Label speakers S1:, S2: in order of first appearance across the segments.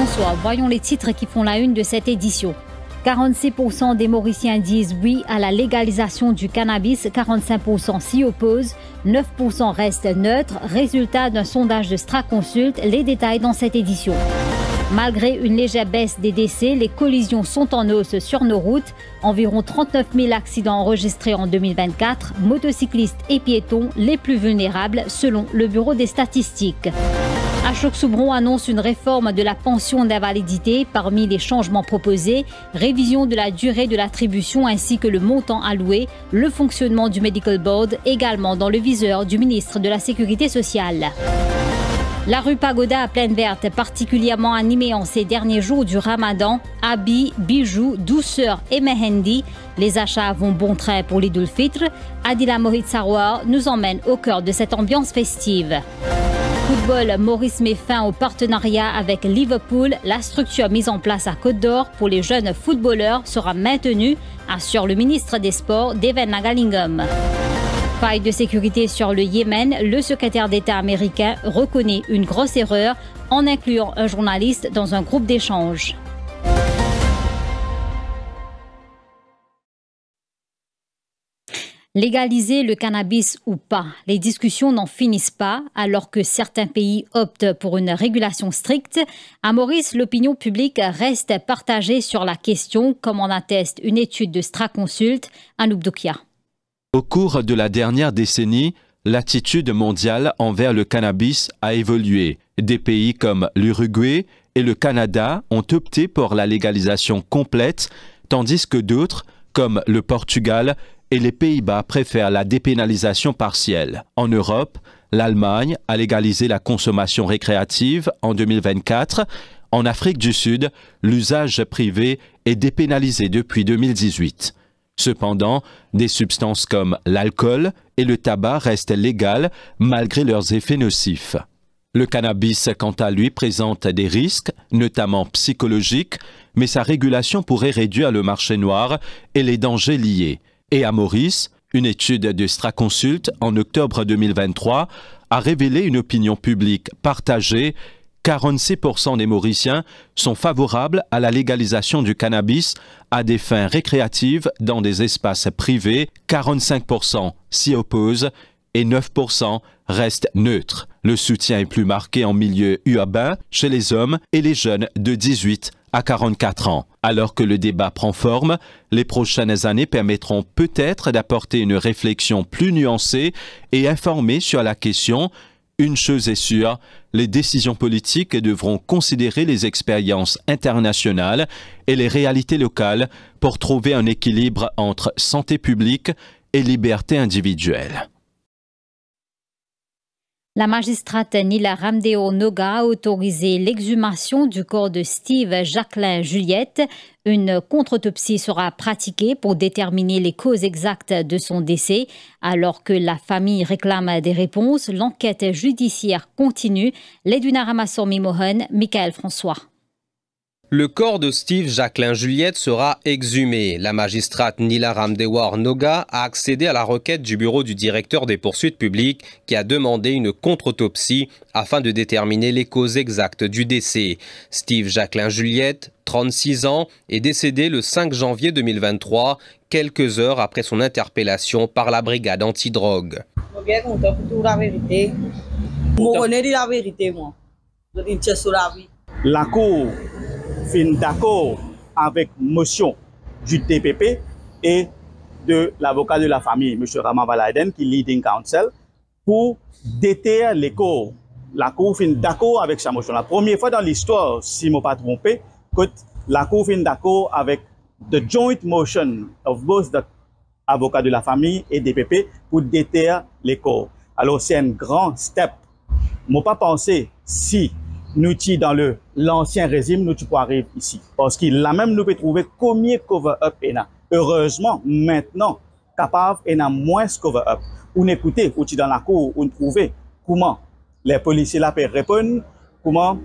S1: François, voyons les titres qui font la une de cette édition. 46% des Mauriciens disent oui à la légalisation du cannabis, 45% s'y opposent, 9% restent neutres. Résultat d'un sondage de Straconsult, les détails dans cette édition. Malgré une légère baisse des décès, les collisions sont en hausse sur nos routes. Environ 39 000 accidents enregistrés en 2024. Motocyclistes et piétons les plus vulnérables selon le Bureau des statistiques. Achok-Soubron annonce une réforme de la pension d'invalidité. Parmi les changements proposés, révision de la durée de l'attribution ainsi que le montant alloué, le fonctionnement du Medical Board également dans le viseur du ministre de la Sécurité sociale. La rue Pagoda à Plaine Verte, particulièrement animée en ces derniers jours du Ramadan, habits, bijoux, douceur et mehendi. Les achats vont bon train pour l'Eid al-Fitr. Adila Mohit Sarwar nous emmène au cœur de cette ambiance festive. Football, Maurice met fin au partenariat avec Liverpool. La structure mise en place à Côte d'Or pour les jeunes footballeurs sera maintenue, assure le ministre des Sports, Deven Nagalingam. Faille de sécurité sur le Yémen, le secrétaire d'État américain reconnaît une grosse erreur en incluant un journaliste dans un groupe d'échange. Légaliser le cannabis ou pas, les discussions n'en finissent pas alors que certains pays optent pour une régulation stricte. À Maurice, l'opinion publique reste partagée sur la question, comme en atteste une étude de Straconsult. Anouk Doukia.
S2: Au cours de la dernière décennie, l'attitude mondiale envers le cannabis a évolué. Des pays comme l'Uruguay et le Canada ont opté pour la légalisation complète, tandis que d'autres, comme le Portugal et les Pays-Bas, préfèrent la dépénalisation partielle. En Europe, l'Allemagne a légalisé la consommation récréative en 2024. En Afrique du Sud, l'usage privé est dépénalisé depuis 2018. Cependant, des substances comme l'alcool et le tabac restent légales malgré leurs effets nocifs. Le cannabis, quant à lui, présente des risques, notamment psychologiques, mais sa régulation pourrait réduire le marché noir et les dangers liés. Et à Maurice, une étude de Straconsult en octobre 2023 a révélé une opinion publique partagée. 46% des Mauriciens sont favorables à la légalisation du cannabis à des fins récréatives dans des espaces privés, 45% s'y opposent et 9% restent neutres. Le soutien est plus marqué en milieu urbain, chez les hommes et les jeunes de 18 à 44 ans. Alors que le débat prend forme, les prochaines années permettront peut-être d'apporter une réflexion plus nuancée et informée sur la question. Une chose est sûre, les décisions politiques devront considérer les expériences internationales et les réalités locales pour trouver un équilibre entre santé publique et liberté individuelle.
S1: La magistrate Nila Ramdeo Noga a autorisé l'exhumation du corps de Steve Jacqueline Juliette. Une contre-autopsie sera pratiquée pour déterminer les causes exactes de son décès. Alors que la famille réclame des réponses, l'enquête judiciaire continue. Ledwina Ramassomi Mohan, Michael François.
S3: Le corps de Steve Jacqueline Juliette sera exhumé. La magistrate Nila Ramdewar Noga a accédé à la requête du bureau du directeur des poursuites publiques qui a demandé une contre-autopsie afin de déterminer les causes exactes du décès. Steve Jacqueline Juliette, 36 ans, est décédé le 5 janvier 2023, quelques heures après son interpellation par la brigade antidrogue.
S4: La Cour fin d'accord avec motion du DPP et de l'avocat de la famille, M. Rama Valaiden, qui est leading counsel, pour déterrer les corps. La Cour fin d'accord avec sa motion. La première fois dans l'histoire, si je ne me pas trompé, que la Cour fin d'accord avec the joint motion of both the avocat de la famille et DPP pour déterrer les corps. Alors c'est un grand step. Je ne pas pensé si nous sommes dans l'ancien régime, nous pouvons arriver ici. Parce que là même, nous pouvons trouver combien de cover-up il y a. Heureusement, maintenant, capable, il y a moins de cover-up. On écoute, ou dans la cour, on trouve comment les policiers là peuvent répondre, comment,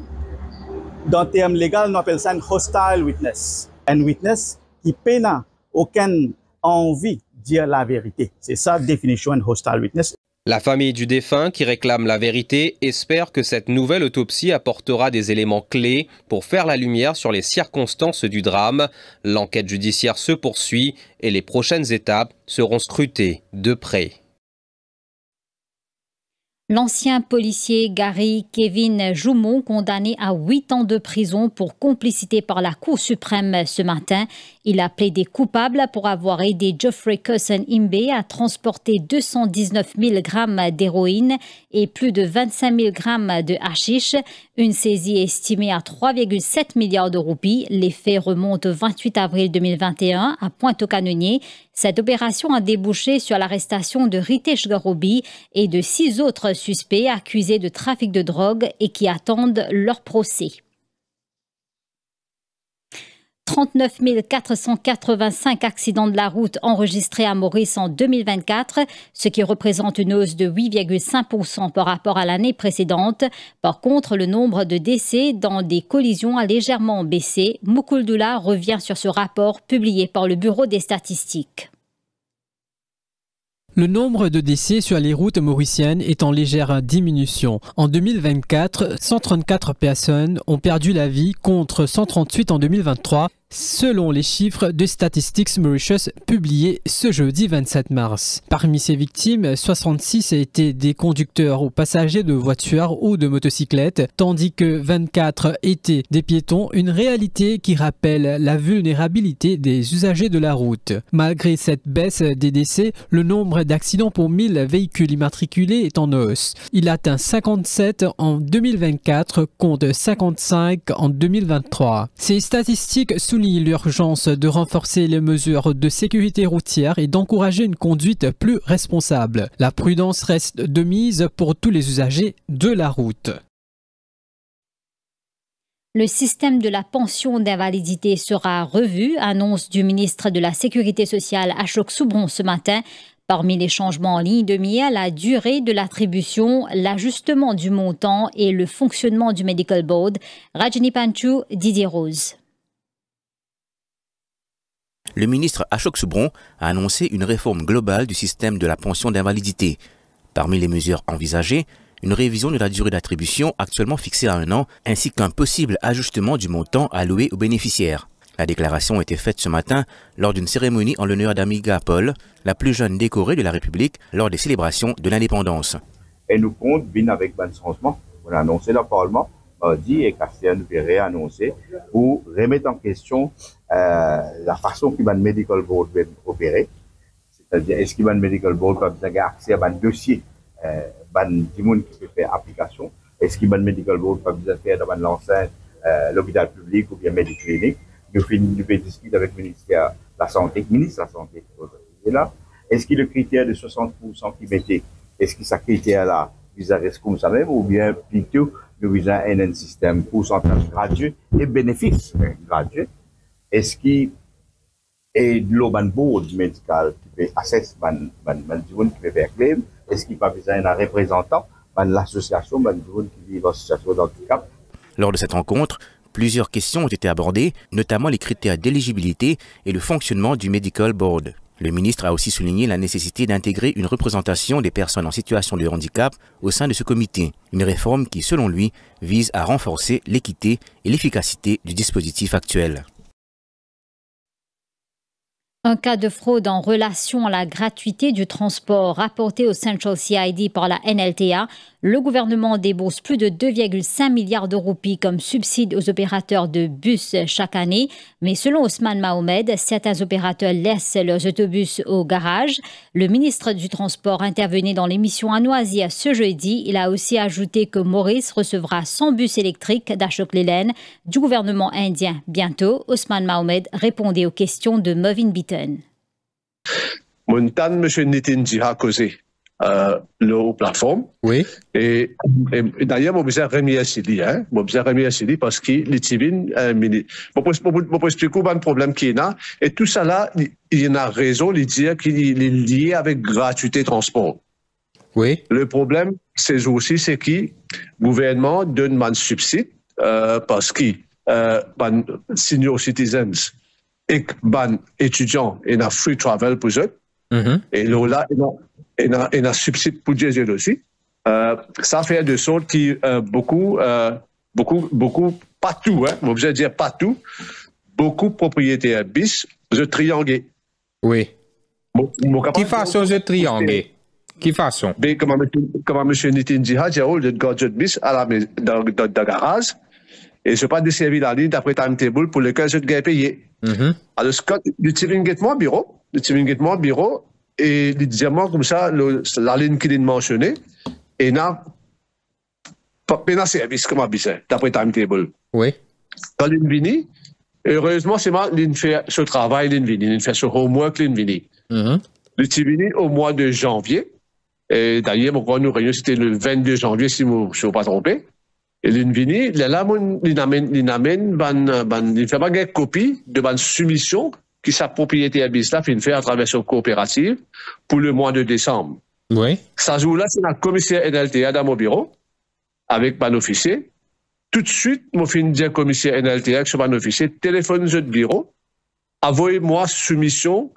S4: dans le terme légal, on appelle ça un hostile witness. Un witness qui n'a aucune envie de dire la vérité. C'est ça la définition d'un hostile witness.
S3: La famille du défunt, qui réclame la vérité, espère que cette nouvelle autopsie apportera des éléments clés pour faire la lumière sur les circonstances du drame. L'enquête judiciaire se poursuit et les prochaines étapes seront scrutées de près.
S1: L'ancien policier Gary Kevin Joumon, condamné à 8 ans de prison pour complicité par la Cour suprême ce matin. Il a plaidé coupable pour avoir aidé Geoffrey Curzon Imbe à transporter 219 000 grammes d'héroïne et plus de 25 000 grammes de hashish, une saisie estimée à 3,7 milliards de roupies. Les faits remontent au 28 avril 2021 à Pointe-aux-Canonniers. Cette opération a débouché sur l'arrestation de Ritesh Garobi et de 6 autres suspects accusés de trafic de drogue et qui attendent leur procès. 39 485 accidents de la route enregistrés à Maurice en 2024, ce qui représente une hausse de 8,5% par rapport à l'année précédente. Par contre, le nombre de décès dans des collisions a légèrement baissé. Moukouldoula revient sur ce rapport publié par le Bureau des statistiques.
S5: Le nombre de décès sur les routes mauriciennes est en légère diminution. En 2024, 134 personnes ont perdu la vie contre 138 en 2023, selon les chiffres de Statistics Mauritius publiés ce jeudi 27 mars. Parmi ces victimes, 66 étaient des conducteurs ou passagers de voitures ou de motocyclettes, tandis que 24 étaient des piétons, une réalité qui rappelle la vulnérabilité des usagers de la route. Malgré cette baisse des décès, le nombre d'accidents pour 1000 véhicules immatriculés est en hausse. Il atteint 57 en 2024 contre 55 en 2023. Ces statistiques soulignent l'urgence de renforcer les mesures de sécurité routière et d'encourager une conduite plus responsable. La prudence reste de mise pour tous les usagers de la route.
S1: Le système de la pension d'invalidité sera revu, annonce du ministre de la Sécurité sociale Ashok Soubron ce matin. Parmi les changements en ligne de mire, la durée de l'attribution, l'ajustement du montant et le fonctionnement du Medical Board. Rajni Panchou, Didier Rose.
S6: Le ministre Ashok Soubron a annoncé une réforme globale du système de la pension d'invalidité. Parmi les mesures envisagées, une révision de la durée d'attribution actuellement fixée à 1 an, ainsi qu'un possible ajustement du montant alloué aux bénéficiaires. La déclaration a été faite ce matin lors d'une cérémonie en l'honneur d'Amiga Paul, la plus jeune décorée de la République lors des célébrations de l'indépendance.
S7: Et nous comptons venir avec un changement. On a annoncé le Parlement mardi et Castien nous réannoncer pour remettre en question la façon que le Medical Board va opérer. C'est-à-dire, est-ce que le Medical Board va avoir accès à un dossier du monde qui peut faire application? Est-ce que le Medical Board va faire dans l'enceinte l'hôpital public ou bien Mediclinique? Nous pouvons discuter avec le ministère de la Santé, ministre de la Santé. Là. Est-ce que le critère de 60% qui mettait, est-ce que ce critère-là, il reste comme ça même, ou bien plutôt, nous visons un système pourcentage gradué et bénéfice gradué? Est-ce qu'il est le board médical qui peut assess qui peut faire claim? Est-ce qu'il va besoin d'un représentant de l'association qui vit en situation d'handicap?
S6: Lors de cette rencontre, plusieurs questions ont été abordées, notamment les critères d'éligibilité et le fonctionnement du Medical Board. Le ministre a aussi souligné la nécessité d'intégrer une représentation des personnes en situation de handicap au sein de ce comité. Une réforme qui, selon lui, vise à renforcer l'équité et l'efficacité du dispositif actuel.
S1: Un cas de fraude en relation à la gratuité du transport rapporté au Central CID par la NLTA. Le gouvernement débourse plus de 2,5 milliards de roupies comme subside aux opérateurs de bus chaque année. Mais selon Ousmane Mahomed, certains opérateurs laissent leurs autobus au garage. Le ministre du Transport intervenait dans l'émission à Noisy ce jeudi. Il a aussi ajouté que Maurice recevra 100 bus électriques d'Ashok Leyland du gouvernement indien bientôt. Ousmane Mahomed répondait aux questions de Mervyn Beaton.
S8: Montan, M. Nitin Jiha causé le plateforme. Oui. Et d'ailleurs, je vais remercier Sidi, hein. Je vais remercier Sidi parce que les civils, je vais expliquer un problème qu'il y a. Et tout ça là, il y a raison de dire qu'il est lié avec gratuité de transport. Oui. Le problème, c'est aussi que le gouvernement donne un subside parce que les senior citizens et les étudiants, ils ont free travel pour eux. Et là, et un subside pour diesel aussi. Ça fait de sorte qui beaucoup, pas tout, hein, je vais dire pas tout, beaucoup propriétaires bis, je triangle.
S9: Oui. Qui façon je triangle? Qui façon?
S8: Comment M. Nitin Jiha, j'ai le gadget bis dans le garage, et je pas desservi la ligne d'après timetable pour lequel je dois payer. Alors, le tirant bureau, et le diamant comme ça, la ligne qu'il a mentionnée, et n'a pas service comme habitué, d'après timetable.
S9: Oui.
S8: Quand l'une vini, heureusement, c'est moi, l'une fait ce travail, l'une vini, l'une fait ce homework, l'une vini. L'une vini au mois de janvier, et d'ailleurs, nous réunion, c'était le 22 janvier, si je ne suis pas trompé. Et l'une vini, là, il fait pas une copie de ma soumission qui sa propriété à Bisla fait faire à travers son coopérative pour le mois de décembre.
S9: Oui.
S8: Ça joue-là, c'est la commissaire NLTA dans mon bureau, avec mon officier. Tout de suite, mon fin dire commissaire NLTA sur mon officier, téléphone de bureau, envoyez-moi soumission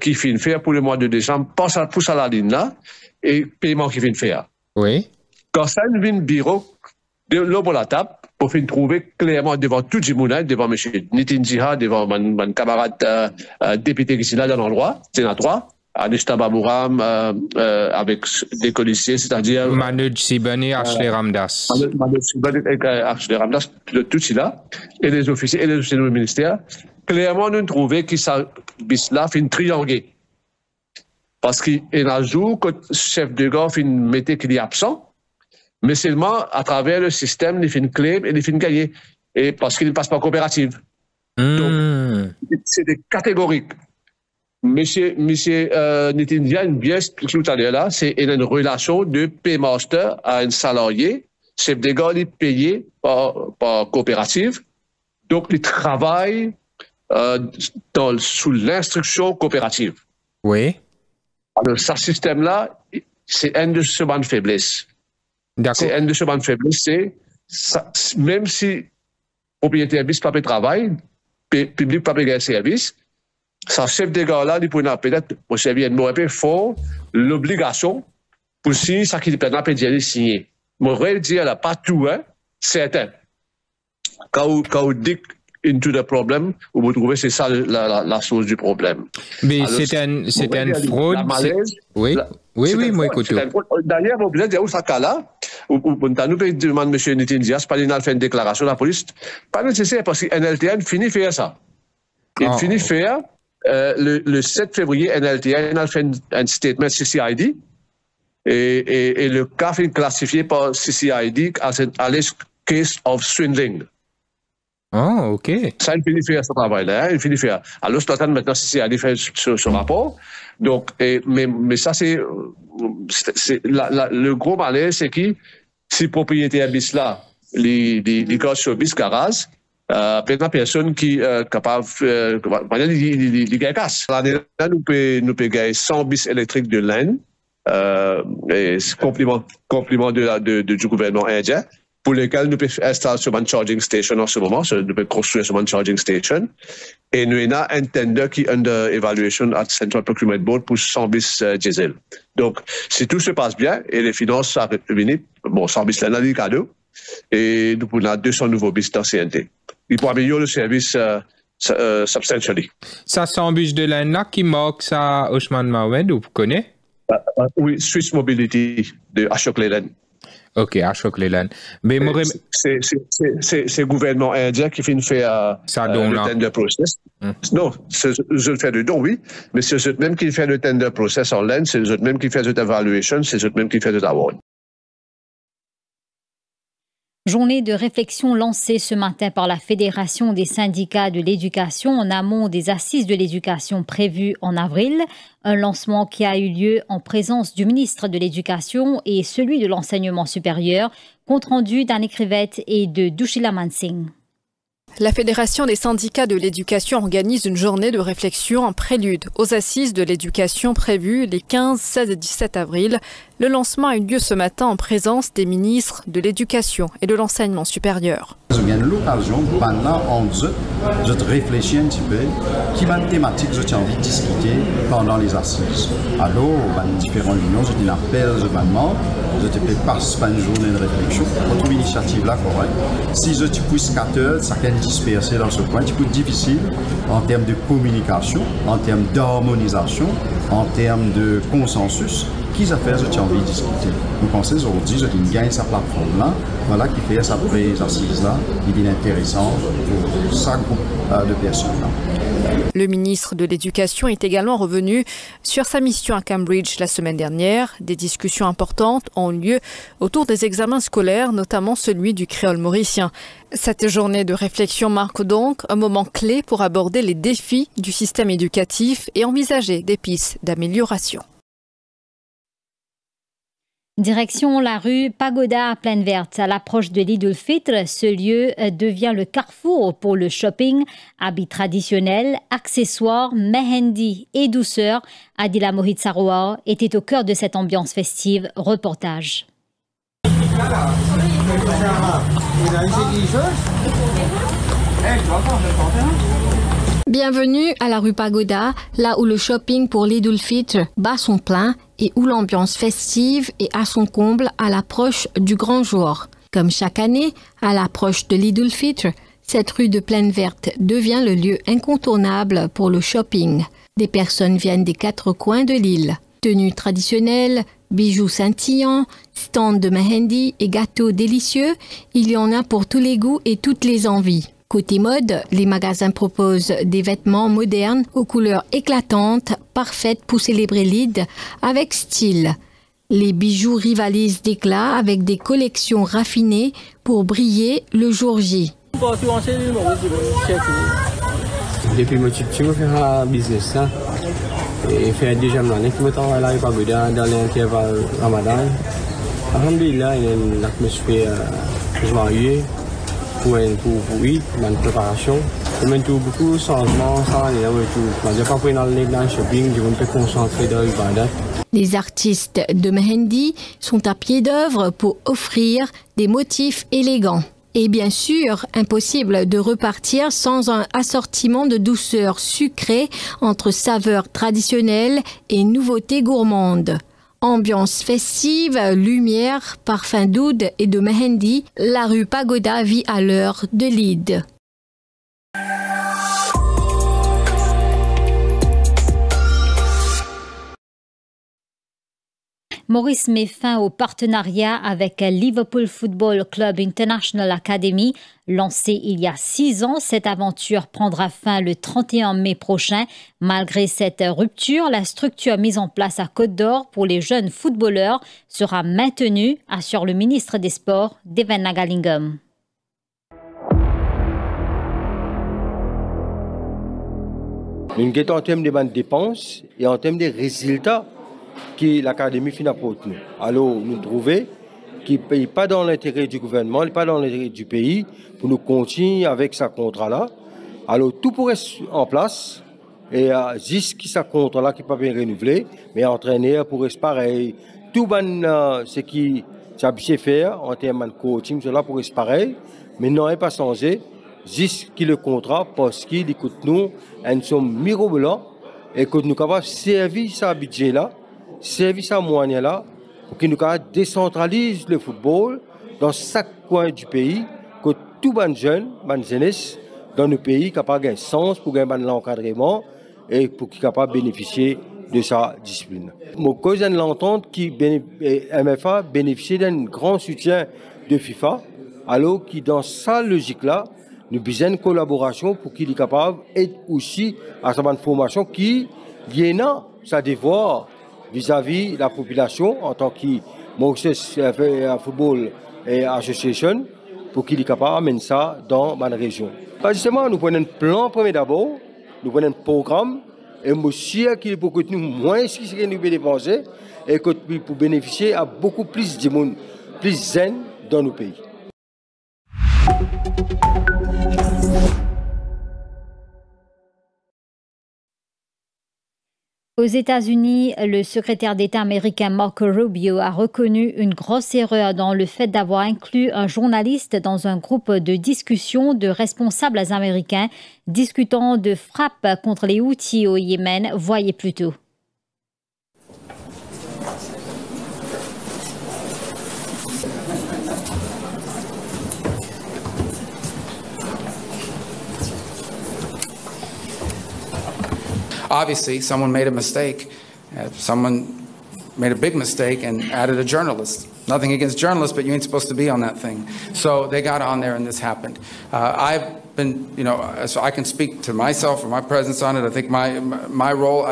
S8: qui fait faire pour le mois de décembre, pousse à la ligne là, et paiement qui fait faire.
S9: Oui.
S8: Quand ça vient bureau, de l'eau pour la table, pour faire trouver clairement devant tout le monde, devant M. Nitin Jiha, devant mon camarade député qui est là dans l'endroit, sénateur, Anishta Babouram, avec des policiers, c'est-à-dire
S9: Manoj Siban et Ashley Ramdas.
S8: Manoj Siban et Ashley Ramdas, tout cela, et les officiers du ministère, clairement nous trouvons que ça, Bisla, fait une triangle. Parce qu'il y a un jour que le chef de gare mettait qu'il est absent, mais seulement à travers le système, il fait une clé et il fait une cahier. Et parce qu'il ne passe pas coopérative. Donc, c'est des catégoriques. Monsieur Nitin Jiha, bien expliqué tout à l'heure là, c'est une relation de paymaster à un salarié. Chef de gare, il est payé par coopérative. Donc, il travaille sous l'instruction coopérative.
S9: Oui.
S8: Alors, ce système-là, c'est une de ses bonnes faiblesses. C'est une de ses bonnes faiblesses, c'est même si propriétaire bis pas de travail, public pas de service, sa chef de gare là, il peut peut-être, au service de faut l'obligation pour signer ça qui peut dire signer. Mon vrai dire là, pas tout, hein, certain. Quand vous dites into the problem, vous trouvez c'est ça la source du problème.
S9: Mais c'est une fraude. Oui, moi écoute.
S8: D'ailleurs, vous pouvez dire où ça là, nous pouvons demander M. Nitin Jiha, pas il fait une déclaration à la police, pas nécessaire parce que NLTA finit de faire ça. Il finit de faire le 7 février, NLTA a fait un statement CCID et le cas est classifié par CCID as an alleged case of swindling.
S9: Oh, ok.
S8: Ça, il finit de faire ce travail-là, hein, il finit de faire. Alors, je maintenant CCID fait ce rapport. Donc, mais ça, c'est le gros malaise, c'est que si propriétaire bis là, les gars sur bis garage, plein de personnes qui capable les gars casse. L'année là, nous peut gagner 100 bis électriques de laine, compliment du gouvernement indien, pour lesquels nous pouvons installer sur une charging station en ce moment, nous pouvons construire sur une charging station. Et nous avons un tender qui est under evaluation à Central Procurement Board pour 100 bis diesel. Donc, si tout se passe bien et les finances sont venues, bon, 100 bis là, c'est cadeau, et nous pouvons avoir 200 nouveaux bis dans CNT. Il faut améliorer le service substantially.
S9: Ça, 100 bis de l'ANA qui manque ça, Ousmane Mawed, vous connaissez?
S8: Oui, Swiss Mobility de Ashok Leyland.
S9: Ok, Ashok Leyland. Mais
S8: c'est le gouvernement indien qui finit faire le tender process. Non, je le fais de don, oui, mais c'est eux même qui fait le tender process en laine, c'est eux même qui fait l'évaluation, c'est eux même qui fait l'award.
S1: Journée de réflexion lancée ce matin par la Fédération des syndicats de l'éducation en amont des assises de l'éducation prévues en avril. Un lancement qui a eu lieu en présence du ministre de l'Éducation et celui de l'Enseignement supérieur, compte rendu d'Annick Rivette et de Dushila Mansingh.
S10: La Fédération des syndicats de l'éducation organise une journée de réflexion en prélude aux assises de l'éducation prévues les 15, 16 et 17 avril. Le lancement a eu lieu ce matin en présence des ministres de l'Éducation et de l'Enseignement supérieur.
S11: vous avez l'occasion, là, de réfléchir un petit peu, qui va une thématique que j'ai envie de discuter pendant les assises. Alors, différentes réunions, j'ai un appel de bannement, je te fais passer une journée de réflexion. Votre initiative là, correct. Si je te pousse 4 heures, ça peut disperser dans ce point, c'est plus difficile en termes de communication, en termes d'harmonisation, en termes de consensus. Qui affaires j'ai envie de discuter. Nous pensons aujourd'hui, je gagne sa plateforme là, voilà qui fait sa prise assise là, il est intéressant pour sa groupe de personnes là.
S10: Le ministre de l'Éducation est également revenu sur sa mission à Cambridge la semaine dernière. Des discussions importantes ont lieu autour des examens scolaires, notamment celui du créole mauricien. Cette journée de réflexion marque donc un moment clé pour aborder les défis du système éducatif et envisager des pistes d'amélioration.
S1: Direction la rue Pagoda à Plaine Verte. À l'approche de l'Eid al-Fitr, ce lieu devient le carrefour pour le shopping, habits traditionnels, accessoires, mehendi et douceur. Adila Mohit Saroua était au cœur de cette ambiance festive. Reportage.
S12: Bienvenue à la rue Pagoda, là où le shopping pour l'Eid al-Fitr bat son plein et où l'ambiance festive est à son comble à l'approche du grand jour. Comme chaque année, à l'approche de l'Eid al-Fitr, cette rue de Plaine Verte devient le lieu incontournable pour le shopping. Des personnes viennent des 4 coins de l'île. Tenues traditionnelles, bijoux scintillants, stands de mehendi et gâteaux délicieux, il y en a pour tous les goûts et toutes les envies. Côté mode, les magasins proposent des vêtements modernes aux couleurs éclatantes, parfaites pour célébrer l'Eid avec style. Les bijoux rivalisent d'éclat avec des collections raffinées pour briller le jour J.
S13: Depuis mon petit, je fais un business. Et fait déjà l'année que je travaille là, dans l'intervalle Ramadan. Alhamdulillah, il y a une atmosphère joyeuse. Pour une préparation. Il y a beaucoup de changements, je n'ai pas pris dans le shopping, je vais me concentrer dans le ibadat.
S12: Les artistes de mehendi sont à pied d'œuvre pour offrir des motifs élégants. Et bien sûr, impossible de repartir sans un assortiment de douceurs sucrées entre saveurs traditionnelles et nouveautés gourmandes. Ambiance festive, lumière, parfum d'oud et de mehendi, la rue Pagoda vit à l'heure de l'Eid.
S1: Maurice met fin au partenariat avec Liverpool Football Club International Academy. Lancée il y a 6 ans, cette aventure prendra fin le 31 mai prochain. Malgré cette rupture, la structure mise en place à Côte d'Or pour les jeunes footballeurs sera maintenue, assure le ministre des Sports, Devin Nagalingam.
S14: Nous sommes en termes de dépenses et en termes de résultats que l'académie finit pour nous. Alors, nous trouvons qu'il ne paye pas dans l'intérêt du gouvernement, pas dans l'intérêt du pays, pour nous continuer avec ce contrat-là. Alors, tout pourrait être en place, et jusqu'à ce contrat-là qui n'est pas bien renouvelé, mais entraîneur pourrait être pareil. Tout ce qui s'est fait en termes de coaching, cela pourrait être pareil, mais non, il n'est pas changé, jusqu'à le contrat, parce qu'il écoute nous, une somme mirobolante, et que nous sommes capables de servir ce budget-là, servir ce moyen-là, pour que nous décentralise le football dans chaque coin du pays, que tout les jeunes, les jeunesse dans le pays capable de sens pour gagner l'encadrement et pour qu'ils capable de bénéficier de sa discipline. Mon cousin l'entente qui MFA bénéficie d'un grand soutien de FIFA, alors que dans sa logique-là, nous besoin de collaboration pour qu'il est capable d'aider aussi à sa formation qui vient sa devoir vis-à-vis de la population en tant que Mauritius Football Association pour qu'il est capable d'amener ça dans ma région. Justement, nous prenons un plan premier d'abord, nous prenons un programme et nous sûr qu'il faut que nous moins ce que nous pouvons dépenser et que pour bénéficier à beaucoup plus de monde, plus zen dans nos pays.
S1: Aux États-Unis, le secrétaire d'État américain Marco Rubio a reconnu une grosse erreur dans le fait d'avoir inclus un journaliste dans un groupe de discussion de responsables américains discutant de frappes contre les Houthis au Yémen. Voyez plutôt.
S15: Obviously, someone made a mistake. Someone made a big mistake and added a journalist. Nothing against journalists, but you ain't supposed to be on that thing. So they got on there and this happened. I've been, so I can speak to myself or my presence on it. I think my role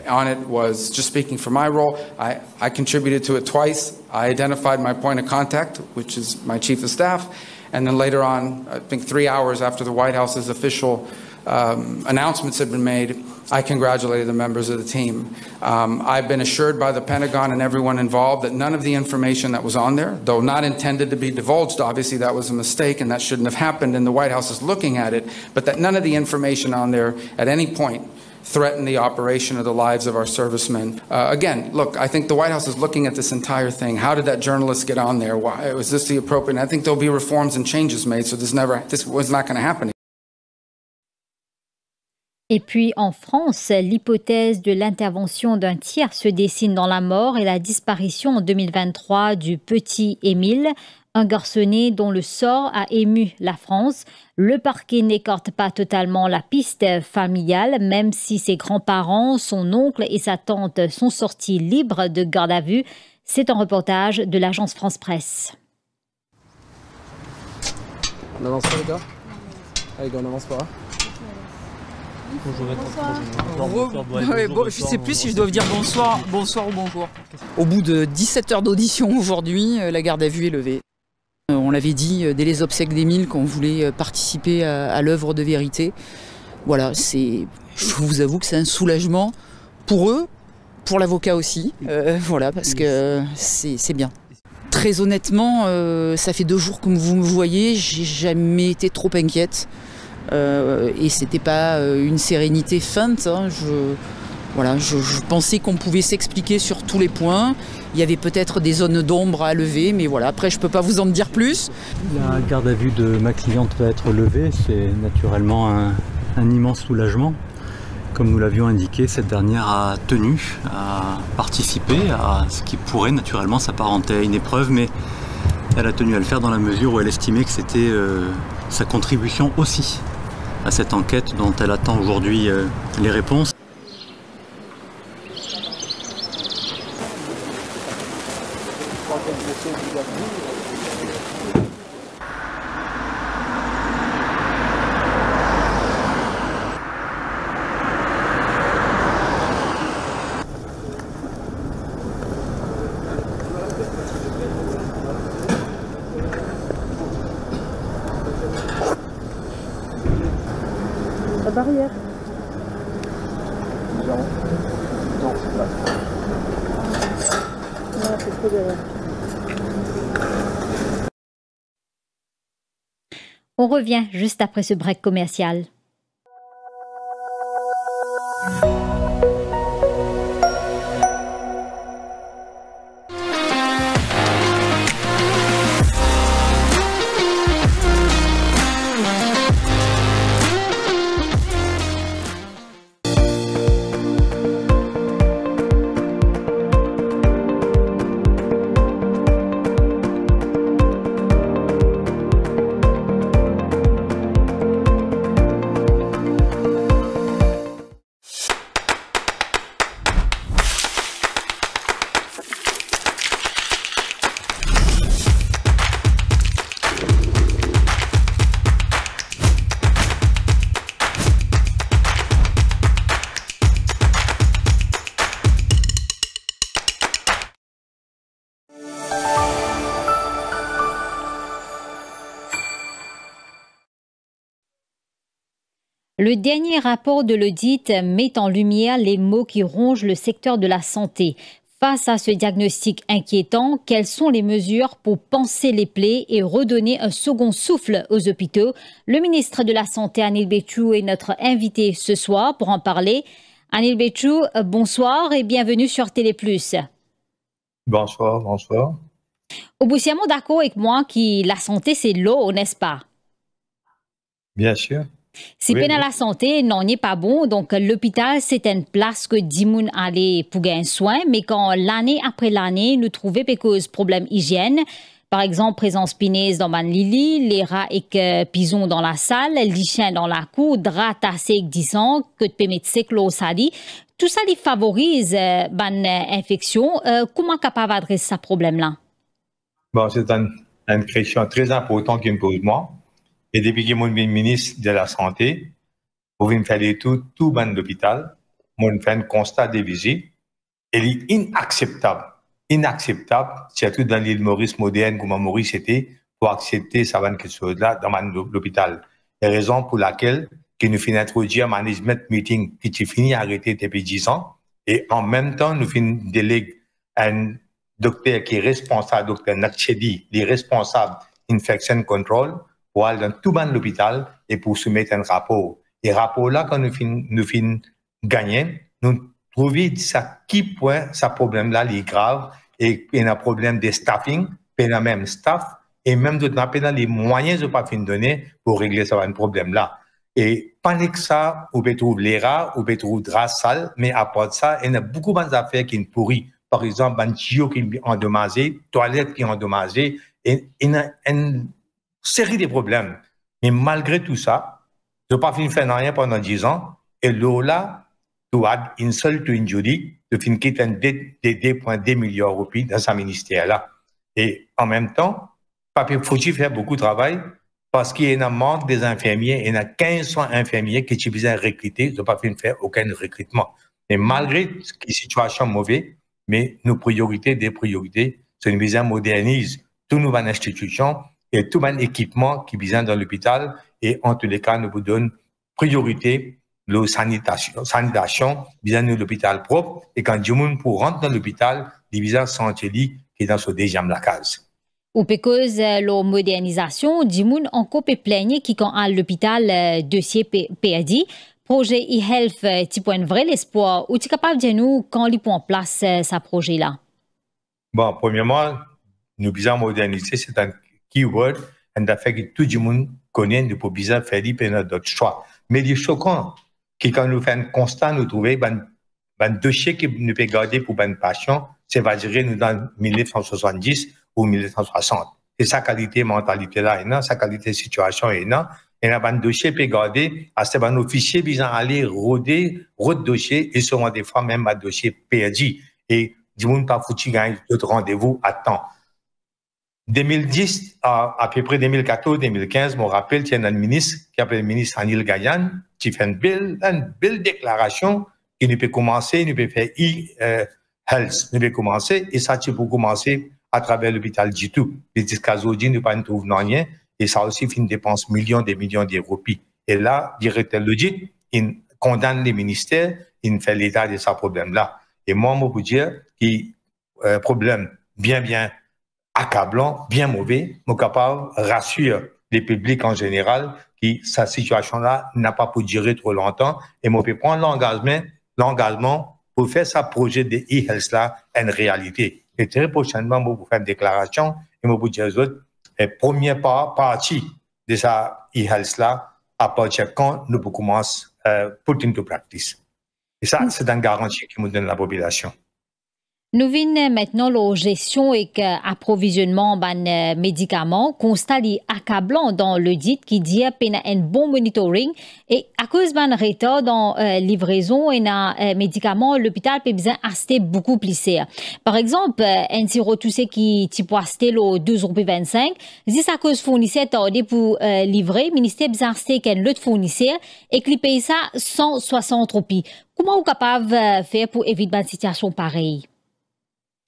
S15: on it was just speaking for my role. I contributed to it twice. I identified my point of contact, which is my chief of staff. And then later on, I think 3 hours after the White House's official announcements had been made, I congratulated the members of the team. I've been assured by the Pentagon and everyone involved that none of the information that was on there, though not intended to be divulged, obviously that was a mistake and that shouldn't have happened and the White House is looking at it, but that none of the information on there at any point threaten the operation or the lives of our servicemen. Again, look, I think the White House is looking at this entire thing. How did that journalist get on there? Why was this the appropriate? And I think there'll be reforms and changes made, so this was not going to happen.
S1: Et puis en France, l'hypothèse de l'intervention d'un tiers se dessine dans la mort et la disparition en 2023 du petit Émile, un garçonnet dont le sort a ému la France. Le parquet n'écarte pas totalement la piste familiale, même si ses grands-parents, son oncle et sa tante sont sortis libres de garde à vue. C'est un reportage de l'agence France Presse.
S16: On avance pas les gars? Allez gars, on avance pas.
S17: Bonjour. Je ne sais plus si je dois dire bonsoir ou bonjour. Au bout de 17 heures d'audition aujourd'hui, la garde à vue est levée. On l'avait dit dès les obsèques d'Émile qu'on voulait participer à l'œuvre de vérité. Voilà, je vous avoue que c'est un soulagement pour eux, pour l'avocat aussi. Voilà, parce que c'est bien. Très honnêtement, ça fait 2 jours que vous me voyez, j'ai jamais été trop inquiète. Et c'était pas une sérénité feinte. Hein. Je pensais qu'on pouvait s'expliquer sur tous les points. Il y avait peut-être des zones d'ombre à lever, mais voilà, après je peux pas vous en dire plus.
S18: La garde à vue de ma cliente va être levée, c'est naturellement un immense soulagement. Comme nous l'avions indiqué, cette dernière a tenu à participer à ce qui pourrait naturellement s'apparenter à une épreuve, mais elle a tenu à le faire dans la mesure où elle estimait que c'était sa contribution aussi à cette enquête dont elle attend aujourd'hui les réponses.
S19: La barrière.
S16: Non, c'est là.
S19: Non, c'est trop derrière.
S1: On revient juste après ce break commercial. Le dernier rapport de l'audit met en lumière les maux qui rongent le secteur de la santé. Face à ce diagnostic inquiétant, quelles sont les mesures pour panser les plaies et redonner un second souffle aux hôpitaux? Le ministre de la Santé, Anil Bechtou, est notre invité ce soir pour en parler. Anil Betchou, bonsoir et bienvenue sur Télé Plus.
S20: Bonsoir, bonsoir.
S1: Vous êtes d'accord avec moi que la santé, c'est l'eau, n'est-ce pas?
S20: Bien sûr.
S1: Si
S20: oui,
S1: peine à la santé, non, n'est pas bon. Donc, l'hôpital, c'est une place que Dimoun allait pour gagner soin. Mais quand l'année après l'année, nous trouvons des causes problèmes hygiène, par exemple, présence pinaise dans ban lili, les rats et pisons dans la salle, les chiens dans la cour, draps tassés disant que de permettre sec l'eau sali. Tout ça, les favorise ban infection. Comment capable d'adresser ce problème-là?
S20: Bon, c'est une question très importante qu'il me pose moi. Et depuis que je suis ministre de la Santé, pour me faire tout ban l'hôpital, je fais un constat de visites. Il est inacceptable. Inacceptable, surtout dans l'île Maurice moderne, comme Maurice était, pour accepter ça quelque chose-là dans l'hôpital. La raison pour laquelle nous finissons d'introduire un management meeting qui finit arrêté depuis 10 ans, et en même temps, nous finissons déléguer un docteur qui est responsable, docteur Nakchedi, les responsables infection control, pour aller dans tout l'hôpital et pour soumettre un rapport. Et rapport-là, quand nous finissons gagner, nous trouvons ça qui point, ce problème-là, il est grave, et il y a un problème de staffing, il y a même staff, et même de les moyens de pas donner pour régler ce problème-là. Et pendant que ça, on peut trouver les rats, on peut trouver draps sales, mais à part de ça, il y a beaucoup d'affaires qui sont pourries. Par exemple, un tuyau qui est endommagé, toilette qui est endommagée, et il y a une série de problèmes. Mais malgré tout ça, je n'ai pas fini de faire rien pendant 10 ans, et là, to add insult to injury, de finir quitter un dette de 2,2 milliards de roupies dans ce ministère-là. Et en même temps, il faut faire beaucoup de travail parce qu'il y a un manque des infirmiers. Il y a 1500 infirmiers qui sont besoin de recruter. Ils n'ont pas fait faire aucun recrutement. Et malgré la situation mauvaise, mais nos priorités, c'est une besoin de moderniser toutes nos institutions et tout mon équipement qui est besoin dans l'hôpital. Et en tous les cas, nous vous donnons priorité la sanitation, besoin de l'hôpital propre. Et quand du monde pour rentrer dans l'hôpital, les besoins santé qui est dans ce deuxième la case.
S1: Ou parce la modernisation, du monde encore peut plaigner qui quand à l'hôpital dossier PAD, projet e-health, tu point vrai l'espoir, ou tu es capable de dire nous quand il prend en place ce projet-là?
S20: Bon, premièrement, nous besoin moderniser, c'est un keyword, un affaire que tout le monde connaît, nous pouvons besoin faire d'autres choix. Mais il est choquant que quand nous faisons un constat, nous trouvons un dossier que nous pouvons garder pour un patient, c'est va dire nous dans 1970 ou 1960. Et sa qualité mentalité là, et sa qualité situation est là. Et un dossier peut garder, à ce un officier besoin aller roder dossier et souvent des fois même un dossier perdu. Et du monde pas foutu gagner d'autres rendez-vous à temps. 2010 à peu près 2014-2015, je me rappelle, il y a un ministre qui s'appelle le ministre Anil Gayan qui fait une belle déclaration qui ne peut commencer, ne peut faire e-health, ne peut commencer, et ça, tu peux commencer à travers l'hôpital du tout. Les discasodines ne pas trouver rien, et ça aussi fait une dépense millions d'euros. Et là, directeur l'audit, il condamne les ministères, il fait l'état de ce problème-là. Et moi, je peux dire que problème bien accablant, bien mauvais, mais capable rassure les publics en général que sa situation-là n'a pas pu durer trop longtemps et je peux prendre l'engagement pour faire ce projet de e-health-là une réalité. Et très prochainement, je vais faire une déclaration et je vais dire aux autres, première partie de ça e-health-là, à partir de quand nous pouvons commencer à put into practice. Et ça, c'est une garantie que nous donne la population.
S1: Nous venons maintenant la gestion et approvisionnement de médicaments. Constat accablant dans l'audit qui dit qu'il y a un bon monitoring et à cause d'un retard dans livraison et un médicament, l'hôpital peut besoin acheter beaucoup plus cher. Par exemple, un sirop tout ce qui peut acheter le 2,25 €, si à cause fournisseur tardé pour livrer, le ministère besoin acheter qu'un autre fournisseur et qu'il paye ça 160 roupies. Comment vous capable de faire pour éviter une situation pareille?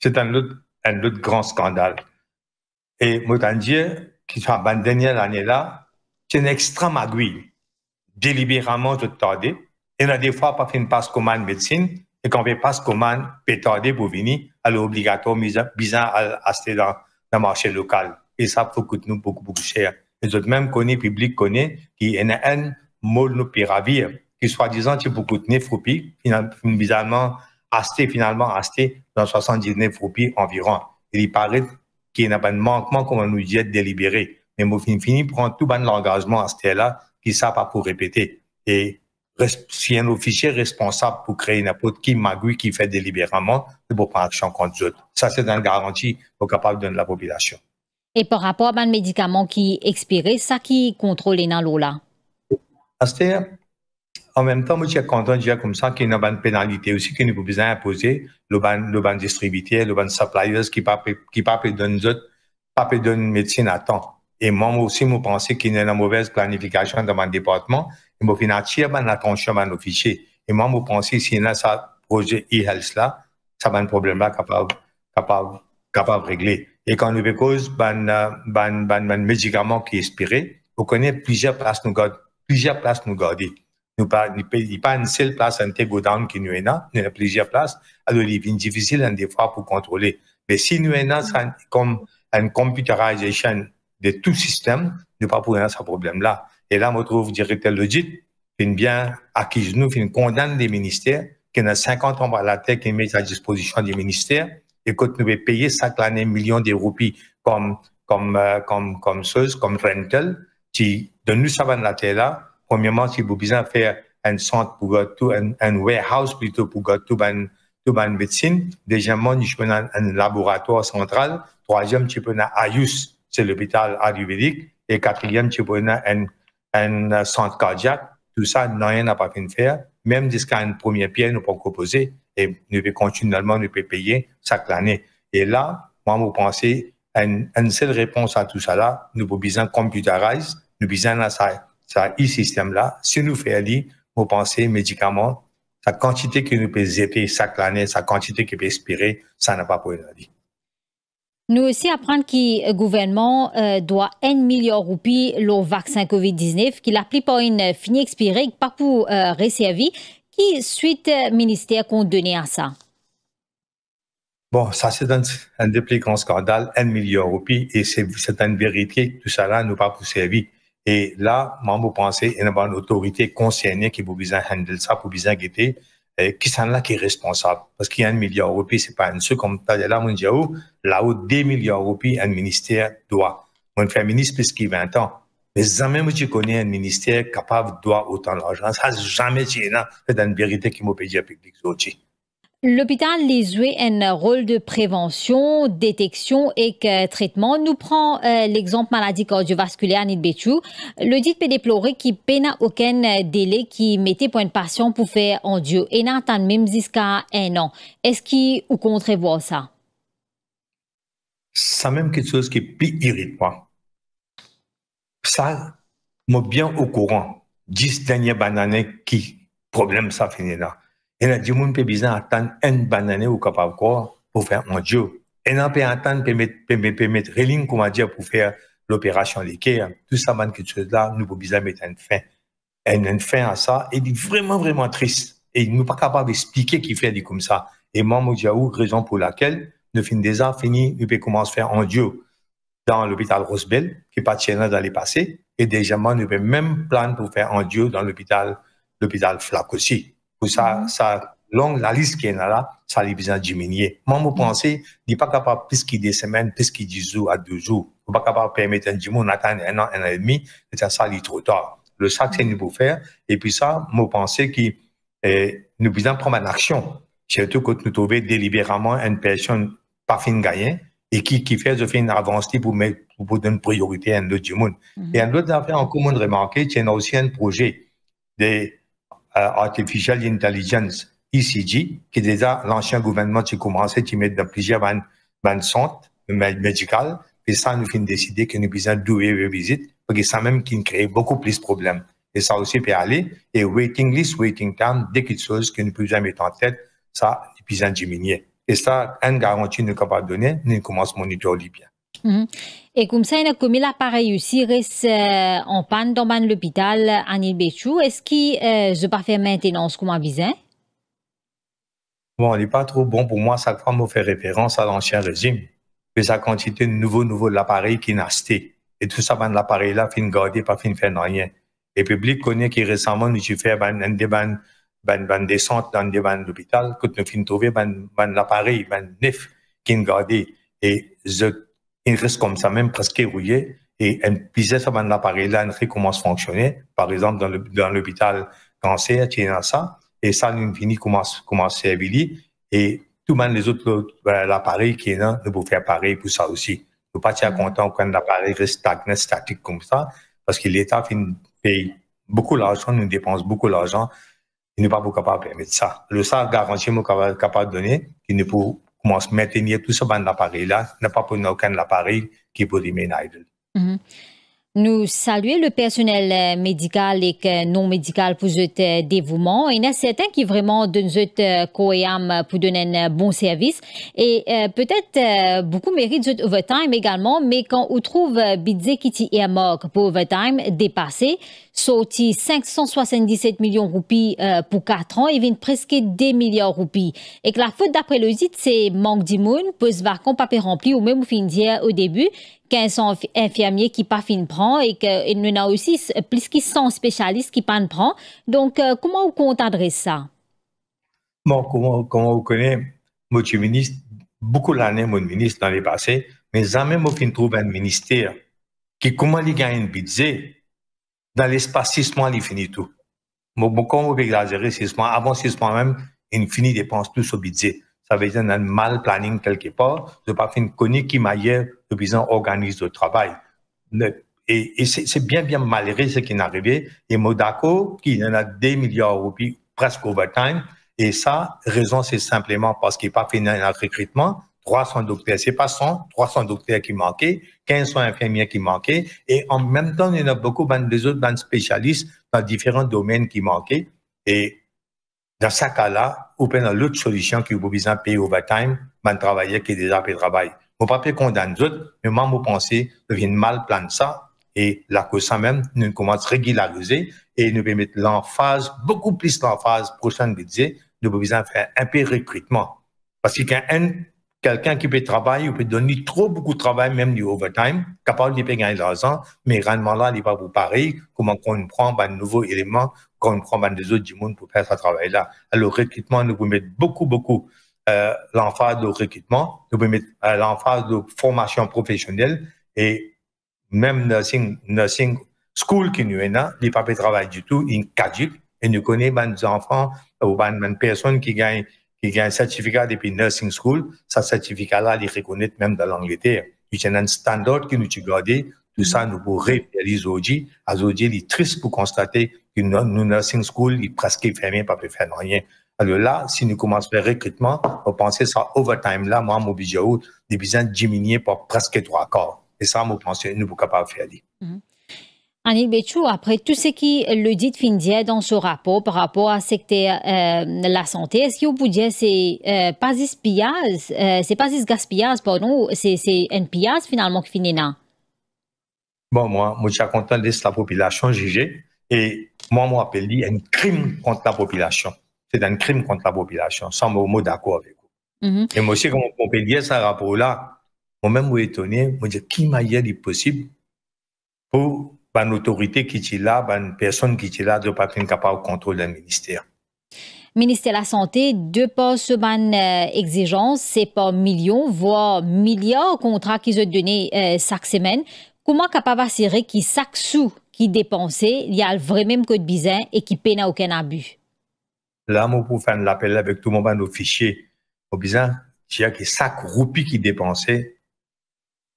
S20: C'est un autre grand scandale. Et moi, je dire que la dernière année-là, c'est une extrême aiguille. Délibérément, de tarder. Et on a des fois pas fait une passe commande médecine. Et quand on fait passe commande, peut tarder pour venir, alors obligatoire, besoin à acheter dans le marché local. Et ça peut coûter nous beaucoup cher. Les autres même connaissent, public connaît, qu'il y a un molnupiravir qui soi-disant, tu peux coûter 9 roupies, finalement, acheté dans 79 roupies environ. Il paraît qu'il y a un manquement, comme on nous dit, délibéré. Mais moi, fini prendre tout l'engagement à ce là qui ça pas pour répéter. Et si un officier responsable pour créer n'importe qui magouille qui fait délibérément, c'est pour prendre action contre eux. Ça, c'est une garantie pour capable de donner la population.
S1: Et par rapport à un médicament qui expiré, ça qui contrôle dans l'eau là?
S20: En même temps, moi, je suis content de dire comme ça qu'il y a une pénalité aussi que nous pouvons besoin imposer, le ban distributeur, le ban suppliers qui ne donne pas médecine à temps. Et moi aussi, je pense qu'il y a une mauvaise planification dans mon département. Et moi, je suis attention à nos fichiers. Et moi, je pense que s'il y a ce projet e-health là, ça va un problème là capable de régler. Et quand nous cause ban médicament qui est expiré, on connaît plusieurs places nous garder. Nous pas une seule place en go down qui nous est là, il y a plusieurs places. Alors il est difficile des fois pour contrôler. Mais si nous est là, comme une computerisation de tout système, nous pas pour ce problème là. Et là, je trouve directeur l'audit, fin bien acquis nous, fin condamne des ministères, qui a 50 ans à la tête qui met à disposition des ministères, et quand nous devons payer chaque année millions de roupies comme rental, qui donne nous ça va la terre là. Premièrement, si vous besoin faire un centre pour tout, un warehouse plutôt pour tout ban médecine. Deuxièmement, nous avons un laboratoire central. Troisième, tu peux avoir AYUS, c'est l'hôpital ayurvédique. Et quatrième, tu peux avoir un centre cardiaque. Tout ça, rien n'a pas fait faire. Même jusqu'à une première pierre, nous pouvons proposer et nous pouvons continuellement nous pouvons payer chaque année. Et là, moi, je pense une seule réponse à tout ça là, nous pouvons besoin computeriser, nous besoin ça e-système là. Si nous faisons, vous pensez médicaments, sa quantité que nous pouvons zéper chaque année, sa quantité qui peut expirer, ça n'a pas pour une vie.
S1: Nous aussi apprendre que le gouvernement doit 1 milliard de roupies le vaccin COVID-19, qu'il applique pour une fini expirée, pas pour resservi, qui suite ministère qu'on donné à ça.
S20: Bon, ça c'est un des plus grands scandales, 1 milliard de roupies, et c'est une vérité, tout ça là nous pas pour servir. Et là, moi, je pense qu'il y a une autorité concernée qui peut bien handler ça, pour bien guetter, qui sont là qui est responsable. Parce qu'il y a 1 milliard de roupies, c'est pas un seul comme ça. Là, on dit, là-haut, 2 milliards de roupies, un ministère doit. On fait un ministre plus qu'il 20 ans. Mais jamais, moi, je connais un ministère capable de doit autant d'argent. Ça, jamais, c'est une vérité qui m'a payé à public aussi.
S1: L'hôpital les joué un rôle de prévention, détection et traitement. Nous prenons l'exemple maladie cardiovasculaire Anil Betchou. Le dit peut déplorer qu'il peine aucun délai qui mettait pour une patient pour faire en Dieu et n'attend même jusqu'à 1 an. Est-ce qu'il ou contre voir ça?
S20: C'est même quelque chose qui est plus irritant. Ça, moi bien au courant. 10 dernières années qui problème ça finit là. Et là, du monde peut bien attendre une banane ou capable quoi pour faire un Dieu. Et là, peut attendre peut mettre reling comment dire pour faire l'opération l'équerre. Tout ça, man, quelque chose là, nous pouvons bien mettre une fin. Une fin à ça. Et il est vraiment triste. Et nous pas capable d'expliquer qui fait des comme ça. Et moi, je dis raison pour laquelle nous finissons déjà fini, nous pouvons commencer à faire un Dieu dans l'hôpital Rosebel, qui est pas tient dans les passés. Et déjà, nous pouvons même plan pour faire un Dieu dans l'hôpital Flac aussi. Pour ça, la liste qui est là, ça a besoin de diminuer. Moi, je pense qu'il n'est pas capable, plus qu'il des semaines, plus qu'il 10 jours à 2 jours. Il n'est pas capable de permettre à un Jimon d'attendre 1 an, 1 an et demi, et ça, il est trop tard. Le sac, c'est nous pour faire. Et puis ça, je pense que nous devons prendre une action. Surtout quand nous trouvons délibérément une personne pas fin gagnant et qui fait une avancée pour donner une priorité à un autre Jimon. Et un autre affaire en commun de remarquer, il y a aussi un projet de Artificial Intelligence, ECG, qui déjà l'ancien gouvernement qui commençait à mettre dans plusieurs centres médicaux, et ça nous fait décider que nous devons douer visite, parce que ça même qui crée beaucoup plus de problèmes. Et ça aussi peut aller, et waiting list, waiting time, dès quelque chose que nous pouvons mettre en tête, ça, nous pouvons diminuer. Et ça, une garantie nous capable de donner, nous commençons à monitorer bien.
S1: Et comme ça, il y a comme l'appareil aussi reste en panne dans l'hôpital Anil Betchou. Est-ce qu'il ne pas faire maintenance comme un besoin?
S20: Bon, il n'est pas trop bon pour moi. Chaque fois, je fais référence à l'ancien régime. Mais ça quantité de nouveau l'appareil qui n'a acheté. Et tout ça, l'appareil là, fin garder, pas fin faire rien. Et le public connaît que récemment, nous avons fait une descente dans des bandes d'hôpital, quand nous avons trouvé l'appareil, neuf, qui est gardé. Et il reste comme ça, même presque rouillé. Et un pisait sur l'appareil-là, il commence à fonctionner. Par exemple, dans l'hôpital cancer, tu as ça. Et ça, nous finit commence à servir. Et tout le monde, les autres, l'appareil qui est là, nous pouvons faire pareil pour ça aussi. Nous ne sommes pas contents quand l'appareil reste statique comme ça, parce que l'État paye beaucoup d'argent, nous dépense beaucoup d'argent. Il n'est pas capable de permettre ça. Le ça, garantie, nous sommes capables de donner, qu'il ne peut commencer à maintenir tout ce ban d'appareil-là, n'a pas pour aucun appareil qui peut remain idle.
S1: Nous saluons le personnel médical et non médical pour ce dévouement. Il y a certains qui vraiment donnent ce coéam pour donner un bon service. Et peut-être beaucoup méritent ce overtime également, mais quand on trouve budget qui est mort pour overtime dépassé, sorti 577 millions de roupies pour 4 ans, il vient presque 2 milliards de roupies. Et que la faute d'après le site, c'est manque d'immun, poste vacant pas rempli, ou même au fin dire au début, 15 infirmiers qui pas fin prend et que nous avons aussi plus de 100 spécialistes qui pas prend. Donc, comment vous comptez ça?
S20: Bon, comment vous connaissez, monsieur ministre, beaucoup d'années, mon ministre dans les passés, mais jamais moi fin trouve un ministère qui comment il gagne un budget dans l'espace 6 mois, il finit tout. Bon, comment vous exagérer 6 mois, avant 6 mois même, il finit dépense tout ce budget. Ça veut dire un mal planning quelque part, de pas fin connaître qui m'ailleurs le besoin organise le travail. Et c'est bien malheureux ce qui est arrivé. Et moi d'accord qu'il y en a 2 milliards de roupies presque overtime. Et ça, raison c'est simplement parce qu'il n'y a pas fait un recrutement. 300 docteurs, c'est pas 100, 300 docteurs qui manquaient, 1500 infirmiers qui manquaient. Et en même temps, il y en a beaucoup des autres spécialistes dans différents domaines qui manquaient. Et dans ce cas-là, ou bien l'autre solution qui vous besoin de payer overtime, man travailleur qui est déjà fait travail. Mon papier condamne les autres, mais moi, mon pensée, devient mal plan ça. Et la cause ça même, nous commençons à régulariser et nous pouvons mettre l'emphase, beaucoup plus l'emphase prochaine budget, nous pouvons faire un peu de recrutement. Parce que quelqu'un qui peut travailler, il peut donner beaucoup de travail, même du overtime, capable de payer l'argent, mais rendement là, il n'est pas pour pareil, comment on prend un nouveau élément, quand on prend des autres du monde pour faire ce travail-là. Alors, le recrutement, nous pouvons mettre beaucoup l'emphase de recrutement, nous pouvons mettre l'emphase de formation professionnelle et même nursing school qui nous est là, il n'est pas pour travail du tout, il est caduque et nous connaissons des enfants ou des personnes qui gagnent un certificat depuis nursing school, ce certificat-là, il est reconnu même dans l'Angleterre. Il y a un standard qui nous a gardé, tout ça, nous pouvons réaliser aujourd'hui. Aujourd'hui, il est triste pour constater que nos nursing school, il est presque fermé, pas peut faire rien. Alors là, si nous commençons à faire recrutement, on pense ça overtime là, moi, mon budget, il besoin de diminuer par presque 3 quarts. Et ça, moi, pense nous sommes capables de faire.
S1: Annick Béchou, après tout ce qui le dit Findia dans ce rapport par rapport à secteur la santé, est-ce que vous pouvez dire c'est pas ce gaspillage, pardon, c'est un pillage finalement qui finit là?
S20: Bon, moi, je suis content de laisser la population juger et moi, appelle un crime contre la population. C'est un crime contre la population, sans mot d'accord avec vous. Et moi aussi, comme on peut dire ce rapport-là, moi-même, je suis étonné, je me dis, qui m'a dit possible pour une autorité qui est là, une personne qui est là, de ne pas être capable de contrôler le ministère.
S1: Ministère de la Santé, de par ce ban exigence, c'est pas millions, voire milliards de contrats qu'ils ont donnés chaque semaine. Comment capable d'assurer que chaque sou qui est dépensé, il y a le vrai même code bizarre et qui peine à aucun abus?
S20: Là, moi, pour faire l'appel avec tout le monde, nos fichiers, au besoin, il y a que chaque roupie qui est dépensée,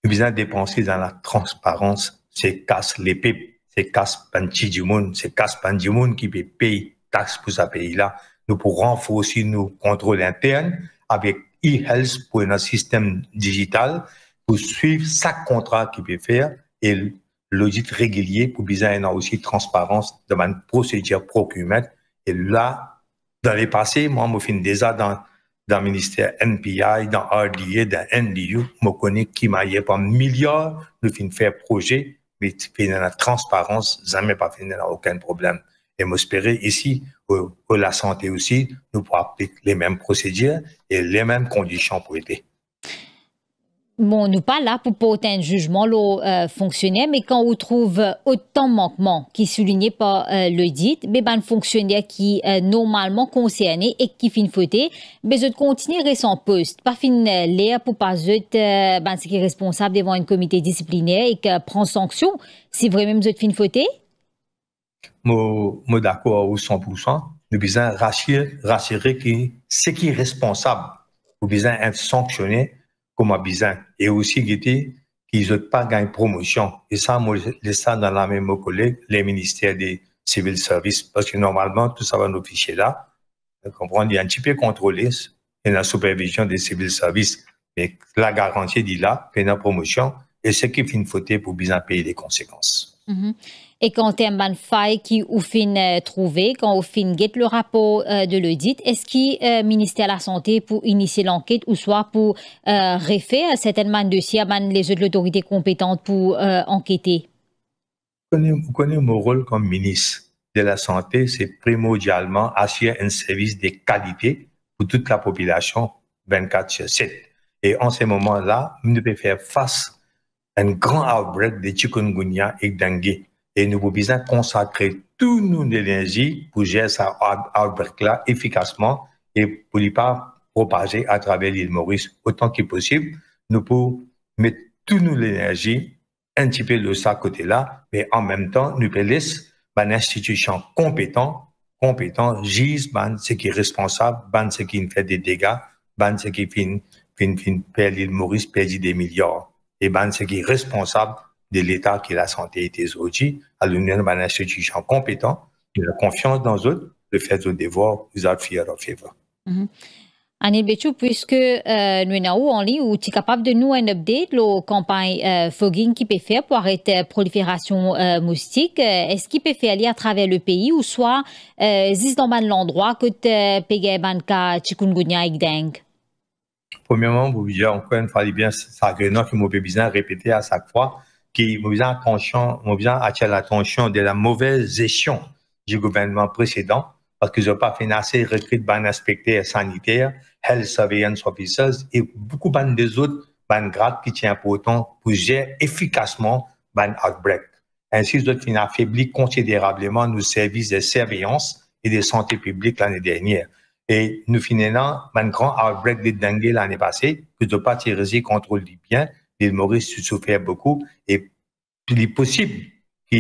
S20: il besoin de dépenser dans la transparence. C'est casse les pipes, c'est casse panchi du monde, c'est casse pan du monde qui peut payer taxes pour ce pays-là. Nous pourrons renforcer nos contrôles internes avec e-health pour un système digital pour suivre chaque contrat qu'il peut faire et l'audit régulier pour besoin d'avoir aussi transparence dans une procédure procurement. Et là, dans les passés, moi, je fais déjà dans le ministère NPI, dans RDA, dans NDU, je connais qui m'a y pas milliards de faire projet, mais fait dans la transparence, jamais pas fait dans aucun problème. Et j'espère ici, pour la santé aussi, nous pourrons appliquer les mêmes procédures et les mêmes conditions pour aider.
S1: Bon, nous pas là pour porter un jugement aux fonctionnaires, mais quand on trouve autant de manquements qui soulignés par le dit, ben fonctionnaire qui normalement concerné et qui fin fauté, ben je continuer son poste, pas fin l'air pour pas ce qui est responsable devant un comité disciplinaire et qui prend sanction, si vraiment je fin fauté.
S20: Moi d'accord au 100%, nous besoin rassurer que ce qui est responsable, nous besoin être sanctionné comme besoin et aussi qu'ils n'ont pas gagné promotion. Et ça, moi, je laisse ça dans la même collègue, les ministères des civil services, parce que normalement, tout ça va nos fichiers là. Comprendre, il y a un petit peu contrôlé, il y a la supervision des civil services, mais la garantie dit là, qu'il y a une promotion, et ce qui fait une faute pour bien payer les conséquences.
S1: Et quand il y a une faille qui ou fin trouvé, quand on fin get le rapport de l'audit, est-ce que ministère de la Santé pour initier l'enquête ou soit pour refaire certainement dossier à les autres autorités compétentes pour enquêter?
S20: Vous connaissez mon rôle comme ministre de la Santé, c'est primordialement assurer un service de qualité pour toute la population 24/7. Et en ce moment-là, nous devons faire face à un grand outbreak de chikungunya et dengue. Et nous devons bien consacrer toute notre énergie pour gérer ce outbreak-là efficacement et pour ne pas propager à travers l'île Maurice autant que possible. Nous pouvons mettre toute notre énergie un petit peu de ça côté-là, mais en même temps, nous pouvons laisser une institution compétente, gise ce qui est responsable, ce qui fait des dégâts, ce qui fait l'île Maurice perdre des milliards, et ce qui est responsable de l'État qui est la santé et aujourd'hui, à l'union d'une institution compétente, la confiance dans eux, le fait de devoir, without fear of favor.
S1: Anil Béchou, puisque nous sommes en ligne, ou tu es capable de nous un update, la campagne fogging qui peut faire pour arrêter la prolifération moustique, est-ce qu'il peut faire aller à travers le pays ou soit existe dans l'endroit que tu peux banca chikungunya et dengue?
S20: Premièrement, vous dire encore une fois, bien, ça que qui m'a besoin de répéter à chaque fois, qui m'a besoin attirer l'attention de la mauvaise gestion du gouvernement précédent, parce qu'ils n'ont pas fait assez recruter des inspecteurs sanitaires, health surveillance officers et beaucoup des autres grades qui tiennent important pour gérer efficacement l'outbreak. Ainsi, ils ont affaibli considérablement nos services de surveillance et de santé publique l'année dernière. Et nous finissons un grand outbreak de dengue l'année passée, que de pas tirer contre Libyen, l'île Maurice souffert beaucoup et il est possible que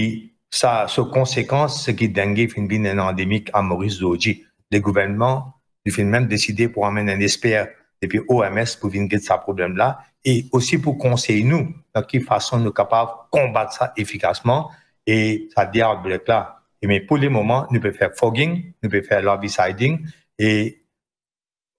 S20: ça, sur conséquence, ce qui dengue fait une endémique à Maurice aujourd'hui. Le gouvernement, il fait même décider pour amener un expert depuis OMS pour venir guider ce problème-là et aussi pour conseiller nous de quelle façon nous sommes capables de combattre ça efficacement et ça dit outbreak-là. Mais pour le moment, nous pouvons faire fogging, nous pouvons faire larviciding et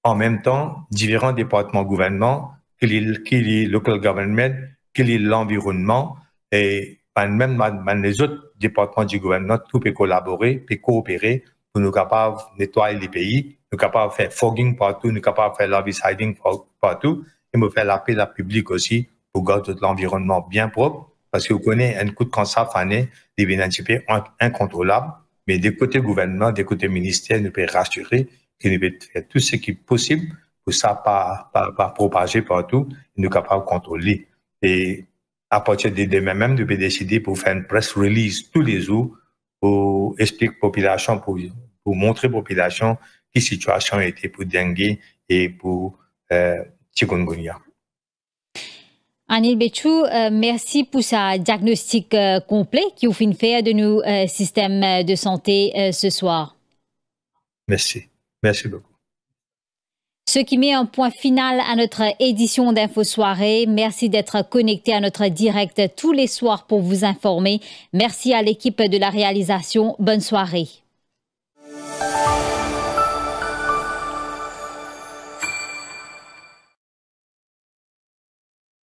S20: en même temps, différents départements gouvernement, que les local government, que l'environnement et même les autres départements du gouvernement, tout peut collaborer, peut coopérer pour nous capables de nettoyer les pays, nous capables de faire fogging partout, nous capables de faire larviciding partout et nous faire l'appel à la public aussi pour garder l'environnement bien propre parce que vous connaissez un coup de cancer fané devient un petit peu incontrôlable, mais des côtés gouvernement, des côtés ministère, nous pouvons rassurer que nous pouvons faire tout ce qui est possible pour ça pas propager partout et nous capables de contrôler. Et à partir de demain même, nous pouvons décider pour faire une press release tous les jours pour expliquer population, pour montrer population qui situation était pour dengue et pour chikungunya.
S1: Anil Béchou, merci pour ce diagnostic complet qui vous fait faire de nos systèmes de santé ce soir.
S20: Merci. Merci beaucoup.
S1: Ce qui met un point final à notre édition d'Info Soirée. Merci d'être connecté à notre direct tous les soirs pour vous informer. Merci à l'équipe de la réalisation. Bonne soirée.